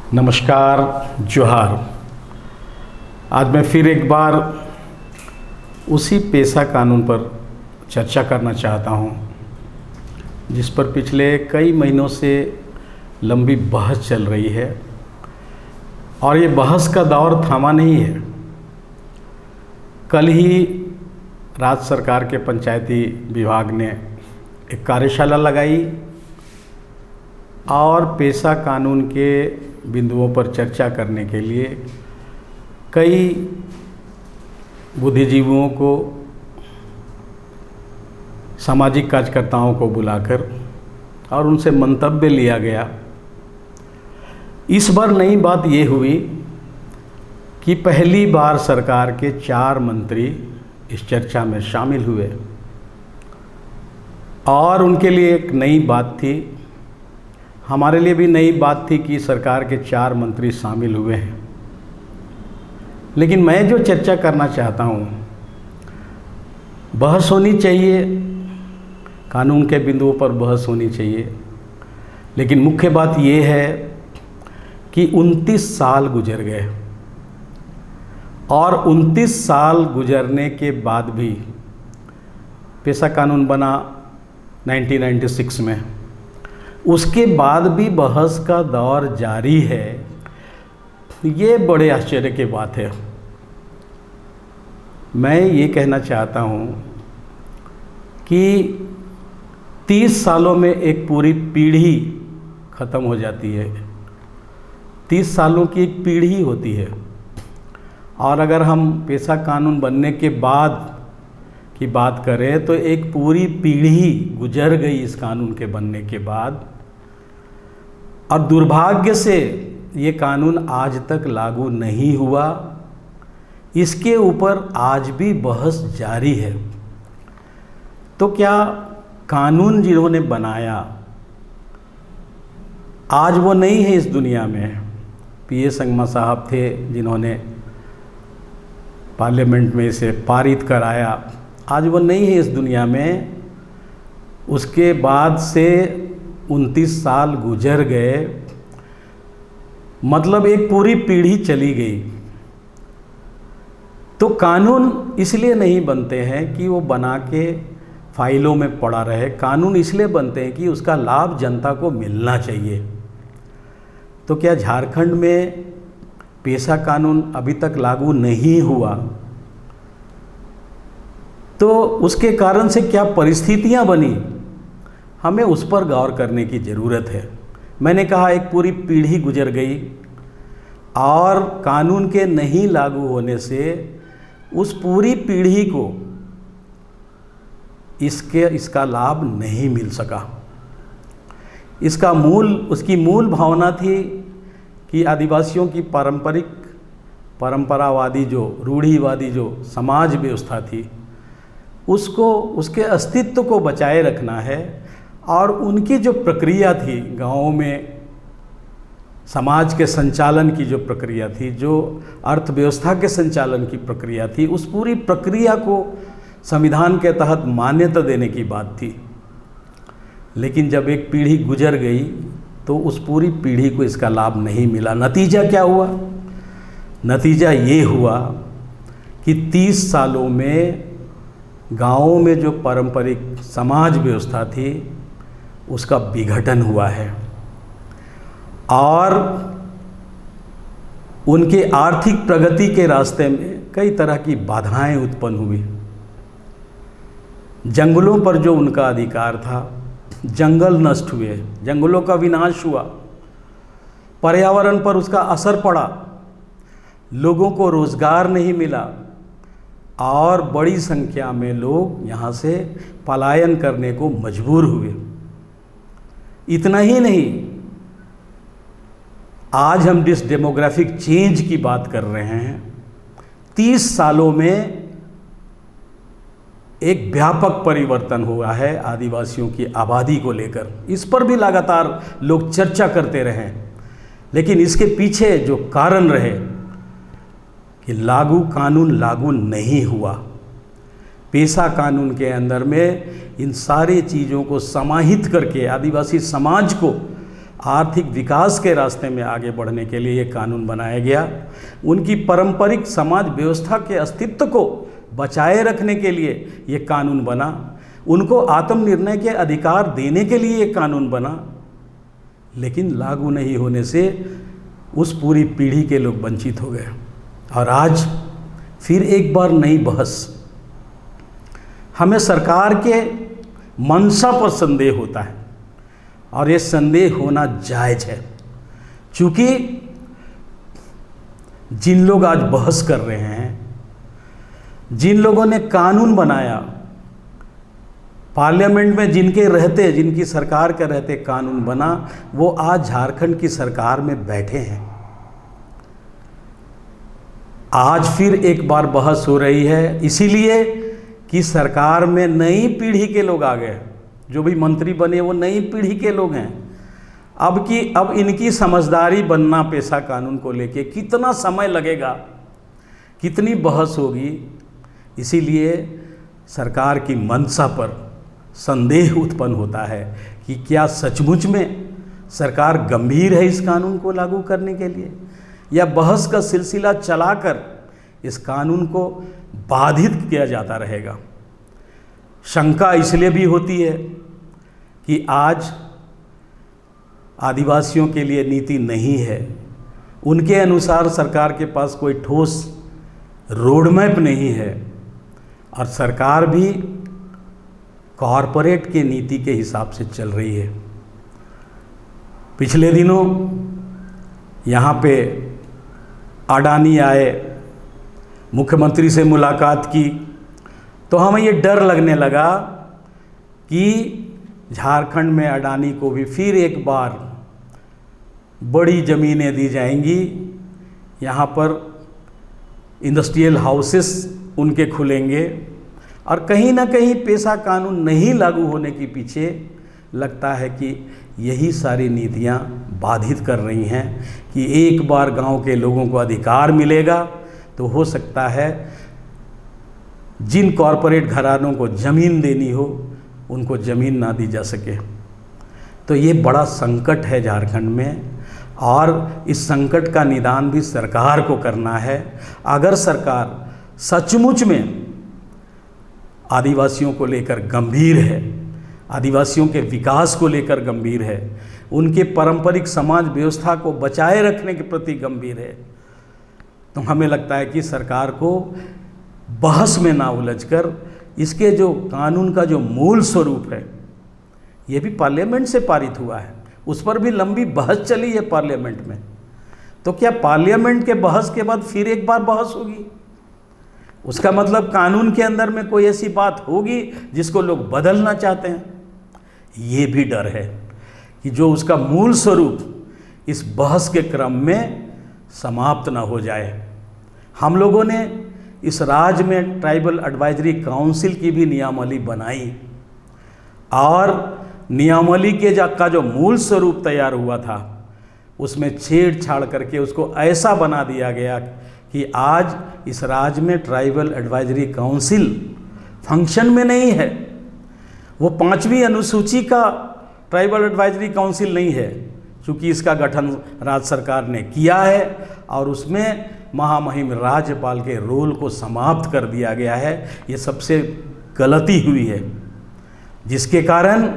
नमस्कार, जोहार। आज मैं फिर एक बार उसी पेशा कानून पर चर्चा करना चाहता हूं, जिस पर पिछले कई महीनों से लंबी बहस चल रही है और ये बहस का दौर थमा नहीं है। कल ही राज्य सरकार के पंचायती विभाग ने एक कार्यशाला लगाई और पेशा कानून के बिंदुओं पर चर्चा करने के लिए कई बुद्धिजीवियों को, सामाजिक कार्यकर्ताओं को बुलाकर और उनसे मंतव्य लिया गया। इस बार नई बात ये हुई कि पहली बार सरकार के 4 मंत्री इस चर्चा में शामिल हुए और उनके लिए एक नई बात थी, हमारे लिए भी नई बात थी कि सरकार के 4 मंत्री शामिल हुए हैं। लेकिन मैं जो चर्चा करना चाहता हूँ, बहस होनी चाहिए, कानून के बिंदुओं पर बहस होनी चाहिए, लेकिन मुख्य बात ये है कि 29 साल गुजर गए और 29 साल गुजरने के बाद भी पेशा कानून बना 1996 में, उसके बाद भी बहस का दौर जारी है। ये बड़े आश्चर्य की बात है। मैं ये कहना चाहता हूँ कि 30 सालों में एक पूरी पीढ़ी ख़त्म हो जाती है। 30 सालों की एक पीढ़ी होती है और अगर हम पेशा कानून बनने के बाद की बात करें तो एक पूरी पीढ़ी गुजर गई इस कानून के बनने के बाद, और दुर्भाग्य से ये कानून आज तक लागू नहीं हुआ। इसके ऊपर आज भी बहस जारी है। तो क्या कानून जिन्होंने बनाया आज वो नहीं है इस दुनिया में? पीए संगमा साहब थे जिन्होंने पार्लियामेंट में इसे पारित कराया, आज वो नहीं है इस दुनिया में। उसके बाद से 29 साल गुजर गए, मतलब एक पूरी पीढ़ी चली गई। तो कानून इसलिए नहीं बनते हैं कि वो बना के फाइलों में पड़ा रहे। कानून इसलिए बनते हैं कि उसका लाभ जनता को मिलना चाहिए। तो क्या झारखंड में पेशा कानून अभी तक लागू नहीं हुआ? तो उसके कारण से क्या परिस्थितियां बनी, हमें उस पर गौर करने की ज़रूरत है। मैंने कहा एक पूरी पीढ़ी गुजर गई और कानून के नहीं लागू होने से उस पूरी पीढ़ी को इसका लाभ नहीं मिल सका। उसकी मूल भावना थी कि आदिवासियों की परंपरावादी रूढ़िवादी जो समाज व्यवस्था थी, उसको, उसके अस्तित्व को बचाए रखना है। और उनकी जो प्रक्रिया थी गाँवों में, समाज के संचालन की जो प्रक्रिया थी, जो अर्थव्यवस्था के संचालन की प्रक्रिया थी, उस पूरी प्रक्रिया को संविधान के तहत मान्यता देने की बात थी। लेकिन जब एक पीढ़ी गुजर गई तो उस पूरी पीढ़ी को इसका लाभ नहीं मिला। नतीजा क्या हुआ? नतीजा ये हुआ कि 30 सालों में गाँवों में जो पारंपरिक समाज व्यवस्था थी उसका विघटन हुआ है और उनके आर्थिक प्रगति के रास्ते में कई तरह की बाधाएं उत्पन्न हुई। जंगलों पर जो उनका अधिकार था, जंगल नष्ट हुए, जंगलों का विनाश हुआ, पर्यावरण पर उसका असर पड़ा, लोगों को रोजगार नहीं मिला और बड़ी संख्या में लोग यहाँ से पलायन करने को मजबूर हुए। इतना ही नहीं, आज हम जिस डेमोग्राफिक चेंज की बात कर रहे हैं, 30 सालों में एक व्यापक परिवर्तन हुआ है आदिवासियों की आबादी को लेकर। इस पर भी लगातार लोग चर्चा करते रहे, लेकिन इसके पीछे जो कारण रहे कि कानून लागू नहीं हुआ। पेशा कानून के अंदर में इन सारी चीज़ों को समाहित करके आदिवासी समाज को आर्थिक विकास के रास्ते में आगे बढ़ने के लिए ये कानून बनाया गया। उनकी पारंपरिक समाज व्यवस्था के अस्तित्व को बचाए रखने के लिए ये कानून बना। उनको आत्मनिर्णय के अधिकार देने के लिए ये कानून बना, लेकिन लागू नहीं होने से उस पूरी पीढ़ी के लोग वंचित हो गए। और आज फिर एक बार नई बहस। हमें सरकार के मंशा पर संदेह होता है और ये संदेह होना जायज़ है, क्योंकि जिन लोग आज बहस कर रहे हैं, जिन लोगों ने कानून बनाया, पार्लियामेंट में जिनके रहते, जिनकी सरकार के रहते कानून बना, वो आज झारखंड की सरकार में बैठे हैं। आज फिर एक बार बहस हो रही है, इसीलिए कि सरकार में नई पीढ़ी के लोग आ गए। जो भी मंत्री बने वो नई पीढ़ी के लोग हैं। अब इनकी समझदारी बनना पेशा कानून को लेके कितना समय लगेगा, कितनी बहस होगी, इसीलिए सरकार की मंशा पर संदेह उत्पन्न होता है कि क्या सचमुच में सरकार गंभीर है इस कानून को लागू करने के लिए, या बहस का सिलसिला चलाकर इस कानून को बाधित किया जाता रहेगा। शंका इसलिए भी होती है कि आज आदिवासियों के लिए नीति नहीं है, उनके अनुसार सरकार के पास कोई ठोस रोड मैप नहीं है, और सरकार भी कॉरपोरेट के नीति के हिसाब से चल रही है। पिछले दिनों यहाँ पे अडानी आए, मुख्यमंत्री से मुलाकात की, तो हमें ये डर लगने लगा कि झारखंड में अडानी को भी फिर एक बार बड़ी ज़मीनें दी जाएंगी, यहाँ पर इंडस्ट्रियल हाउसेस उनके खुलेंगे, और कहीं ना कहीं पेशा कानून नहीं लागू होने के पीछे लगता है कि यही सारी नीतियाँ बाधित कर रही हैं कि एक बार गांव के लोगों को अधिकार मिलेगा तो हो सकता है जिन कॉरपोरेट घरानों को ज़मीन देनी हो उनको ज़मीन ना दी जा सके। तो ये बड़ा संकट है झारखंड में, और इस संकट का निदान भी सरकार को करना है। अगर सरकार सचमुच में आदिवासियों को लेकर गंभीर है, आदिवासियों के विकास को लेकर गंभीर है, उनके पारंपरिक समाज व्यवस्था को बचाए रखने के प्रति गंभीर है, तो हमें लगता है कि सरकार को बहस में ना उलझकर इसके जो कानून का जो मूल स्वरूप है, ये भी पार्लियामेंट से पारित हुआ है, उस पर भी लंबी बहस चली है पार्लियामेंट में। तो क्या पार्लियामेंट के बहस के बाद फिर एक बार बहस होगी? उसका मतलब कानून के अंदर में कोई ऐसी बात होगी जिसको लोग बदलना चाहते हैं। ये भी डर है कि जो उसका मूल स्वरूप इस बहस के क्रम में समाप्त ना हो जाए। हम लोगों ने इस राज्य में ट्राइबल एडवाइजरी काउंसिल की भी नियमावली बनाई, और नियमावली का जो मूल स्वरूप तैयार हुआ था उसमें छेड़छाड़ करके उसको ऐसा बना दिया गया कि आज इस राज्य में ट्राइबल एडवाइजरी काउंसिल फंक्शन में नहीं है। वो 5वीं अनुसूची का ट्राइबल एडवाइजरी काउंसिल नहीं है, क्योंकि इसका गठन राज्य सरकार ने किया है और उसमें महामहिम राज्यपाल के रोल को समाप्त कर दिया गया है। ये सबसे गलती हुई है, जिसके कारण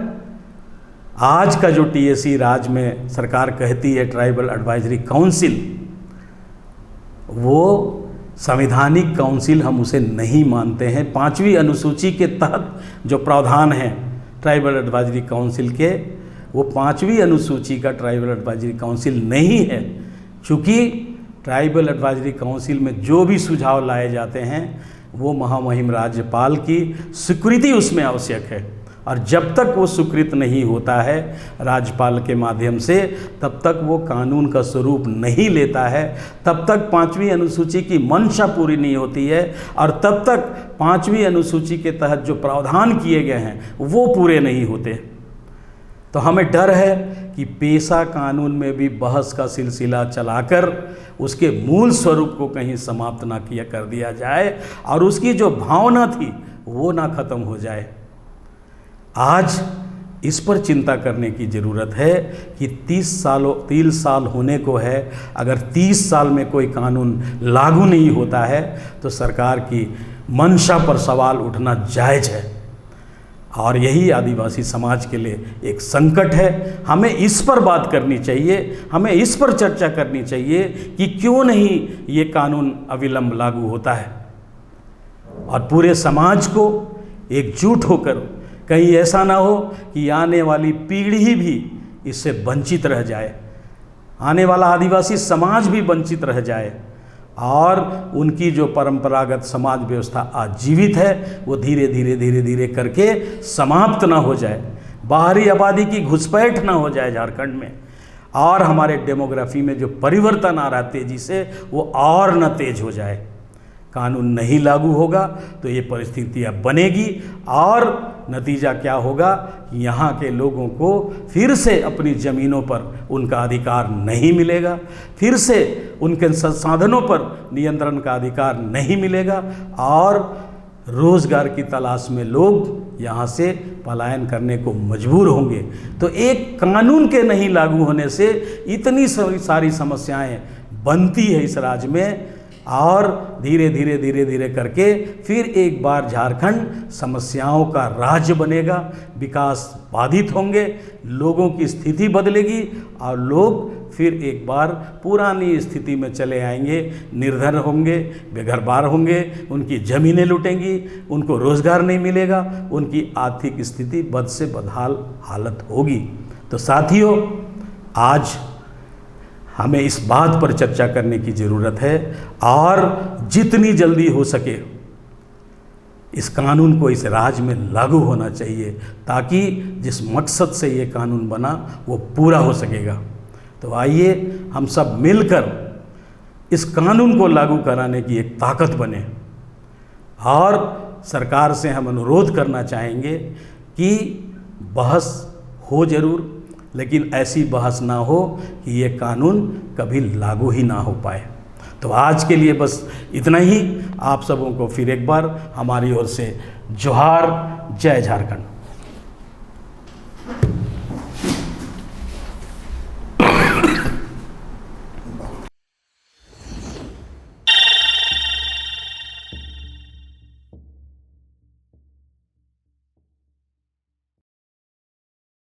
आज का जो टीएसी राज्य में सरकार कहती है ट्राइबल एडवाइजरी काउंसिल, वो संवैधानिक काउंसिल हम उसे नहीं मानते हैं। 5वीं अनुसूची के तहत जो प्रावधान हैं ट्राइबल एडवाइजरी काउंसिल के, वो 5वीं अनुसूची का ट्राइबल एडवाइजरी काउंसिल नहीं है, क्योंकि ट्राइबल एडवाइजरी काउंसिल में जो भी सुझाव लाए जाते हैं वो महामहिम राज्यपाल की स्वीकृति उसमें आवश्यक है, और जब तक वो स्वीकृत नहीं होता है राज्यपाल के माध्यम से, तब तक वो कानून का स्वरूप नहीं लेता है, तब तक 5वीं अनुसूची की मंशा पूरी नहीं होती है, और तब तक 5वीं अनुसूची के तहत जो प्रावधान किए गए हैं वो पूरे नहीं होते। तो हमें डर है कि पेशा कानून में भी बहस का सिलसिला चलाकर उसके मूल स्वरूप को कहीं समाप्त ना किया कर दिया जाए, और उसकी जो भावना थी वो ना खत्म हो जाए। आज इस पर चिंता करने की ज़रूरत है कि 30 साल होने को है, अगर 30 साल में कोई कानून लागू नहीं होता है तो सरकार की मंशा पर सवाल उठना जायज़ है। और यही आदिवासी समाज के लिए एक संकट है। हमें इस पर बात करनी चाहिए, हमें इस पर चर्चा करनी चाहिए कि क्यों नहीं ये कानून अविलंब लागू होता है, और पूरे समाज को एकजुट होकर, कहीं ऐसा ना हो कि आने वाली पीढ़ी भी इससे वंचित रह जाए, आने वाला आदिवासी समाज भी वंचित रह जाए, और उनकी जो परंपरागत समाज व्यवस्था आजीवित है वो धीरे धीरे करके समाप्त ना हो जाए, बाहरी आबादी की घुसपैठ ना हो जाए झारखंड में, और हमारे डेमोग्राफी में जो परिवर्तन आ रहा है तेज़ी से वो और न तेज हो जाए। कानून नहीं लागू होगा तो ये परिस्थितियाँ बनेगी, और नतीजा क्या होगा कि यहाँ के लोगों को फिर से अपनी ज़मीनों पर उनका अधिकार नहीं मिलेगा, फिर से उनके संसाधनों पर नियंत्रण का अधिकार नहीं मिलेगा, और रोज़गार की तलाश में लोग यहाँ से पलायन करने को मजबूर होंगे। तो एक कानून के नहीं लागू होने से इतनी सारी समस्याएं बनती है इस राज्य में, और धीरे धीरे करके फिर एक बार झारखंड समस्याओं का राज्य बनेगा, विकास बाधित होंगे, लोगों की स्थिति बदलेगी, और लोग फिर एक बार पुरानी स्थिति में चले आएंगे, निर्धन होंगे, बेघरबार होंगे, उनकी ज़मीनें लूटेंगी, उनको रोज़गार नहीं मिलेगा, उनकी आर्थिक स्थिति बद से बदहाल हालत होगी। तो साथियों, आज हमें इस बात पर चर्चा करने की ज़रूरत है, और जितनी जल्दी हो सके इस कानून को इस राज्य में लागू होना चाहिए, ताकि जिस मकसद से ये कानून बना वो पूरा हो सकेगा। तो आइए हम सब मिलकर इस कानून को लागू कराने की एक ताकत बने, और सरकार से हम अनुरोध करना चाहेंगे कि बहस हो ज़रूर, लेकिन ऐसी बहस ना हो कि ये कानून कभी लागू ही ना हो पाए। तो आज के लिए बस इतना ही। आप सबों को फिर एक बार हमारी ओर से जोहार। जय झारखंड।